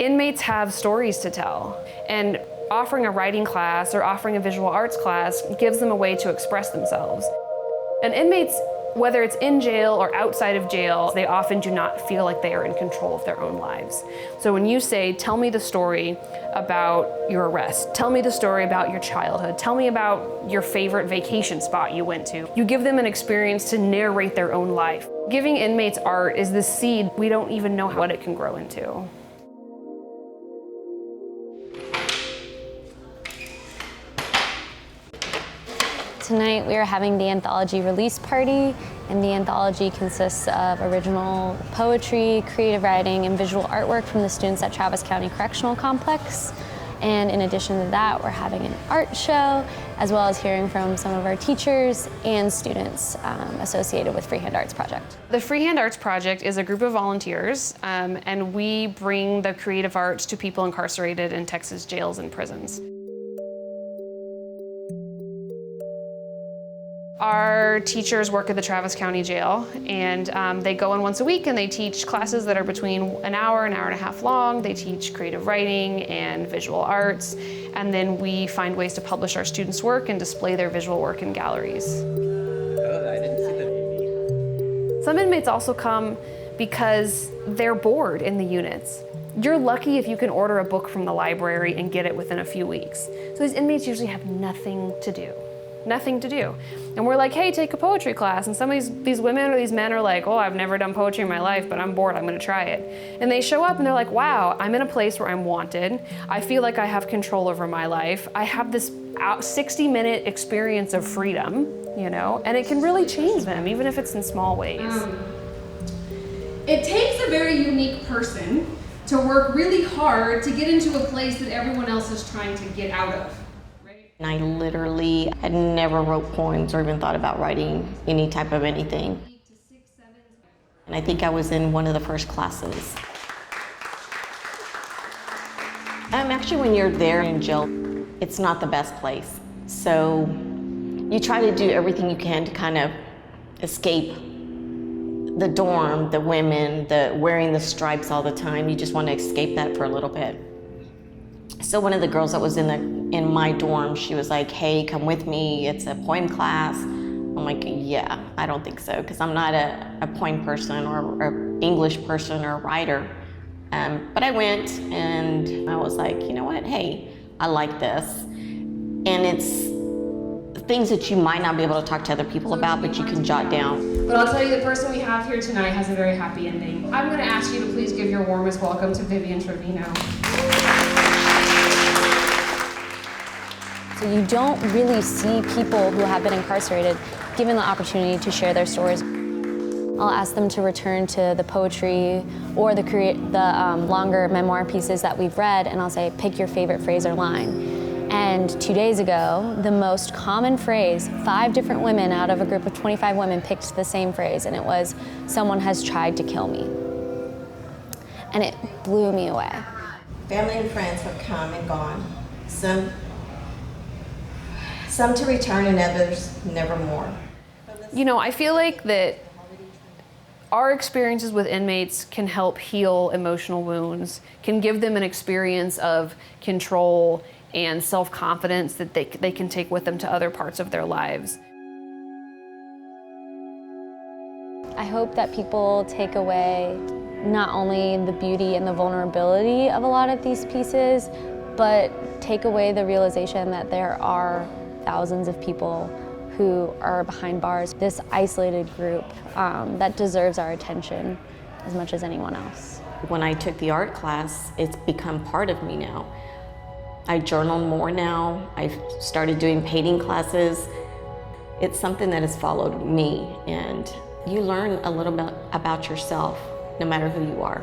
Inmates have stories to tell, and offering a writing class or offering a visual arts class gives them a way to express themselves. And inmates, whether it's in jail or outside of jail, they often do not feel like they are in control of their own lives. So when you say, tell me the story about your arrest, tell me the story about your childhood, tell me about your favorite vacation spot you went to, you give them an experience to narrate their own life. Giving inmates art is the seed we don't even know what it can grow into. Tonight we are having the anthology release party, and the anthology consists of original poetry, creative writing, and visual artwork from the students at Travis County Correctional Complex. And in addition to that, we're having an art show, as well as hearing from some of our teachers and students associated with Freehand Arts Project. The Freehand Arts Project is a group of volunteers, and we bring the creative arts to people incarcerated in Texas jails and prisons. Our teachers work at the Travis County Jail, and they go in once a week and they teach classes that are between an hour and a half long. They teach creative writing and visual arts, and then we find ways to publish our students' work and display their visual work in galleries. Oh, I didn't see that. Some inmates also come because they're bored in the units. You're lucky if you can order a book from the library and get it within a few weeks. So these inmates usually have nothing to do. Nothing to do. And we're like, hey, take a poetry class. And some of these women or these men are like, oh, I've never done poetry in my life, but I'm bored, I'm gonna try it. And they show up and they're like, wow, I'm in a place where I'm wanted. I feel like I have control over my life. I have this 60-minute experience of freedom, you know, and it can really change them, even if it's in small ways. It takes a very unique person to work really hard to get into a place that everyone else is trying to get out of. And I literally had never wrote poems or even thought about writing any type of anything. And I think I was in one of the first classes. Actually, when you're there in jail, it's not the best place. So you try to do everything you can to kind of escape the dorm, the women, the wearing the stripes all the time. You just want to escape that for a little bit. So one of the girls that was in my dorm, she was like, hey, come with me, it's a poem class. I'm like, yeah, I don't think so, because I'm not a poem person or an English person or a writer. But I went and I was like, you know what, hey, I like this. And it's things that you might not be able to talk to other people about, but you can jot down. But I'll tell you, the person we have here tonight has a very happy ending. I'm gonna ask you to please give your warmest welcome to Vivian Trevino. So you don't really see people who have been incarcerated given the opportunity to share their stories. I'll ask them to return to the poetry or the longer memoir pieces that we've read, and I'll say, pick your favorite phrase or line. And 2 days ago, the most common phrase, 5 different women out of a group of 25 women picked the same phrase, and it was, someone has tried to kill me. And it blew me away. Family and friends have come and gone. Some to return and others nevermore. You know, I feel like that our experiences with inmates can help heal emotional wounds, can give them an experience of control and self-confidence that they can take with them to other parts of their lives. I hope that people take away not only the beauty and the vulnerability of a lot of these pieces, but take away the realization that there are thousands of people who are behind bars, this isolated group that deserves our attention as much as anyone else. When I took the art class, it's become part of me now. I journal more now. I've started doing painting classes. It's something that has followed me, and you learn a little bit about yourself, no matter who you are.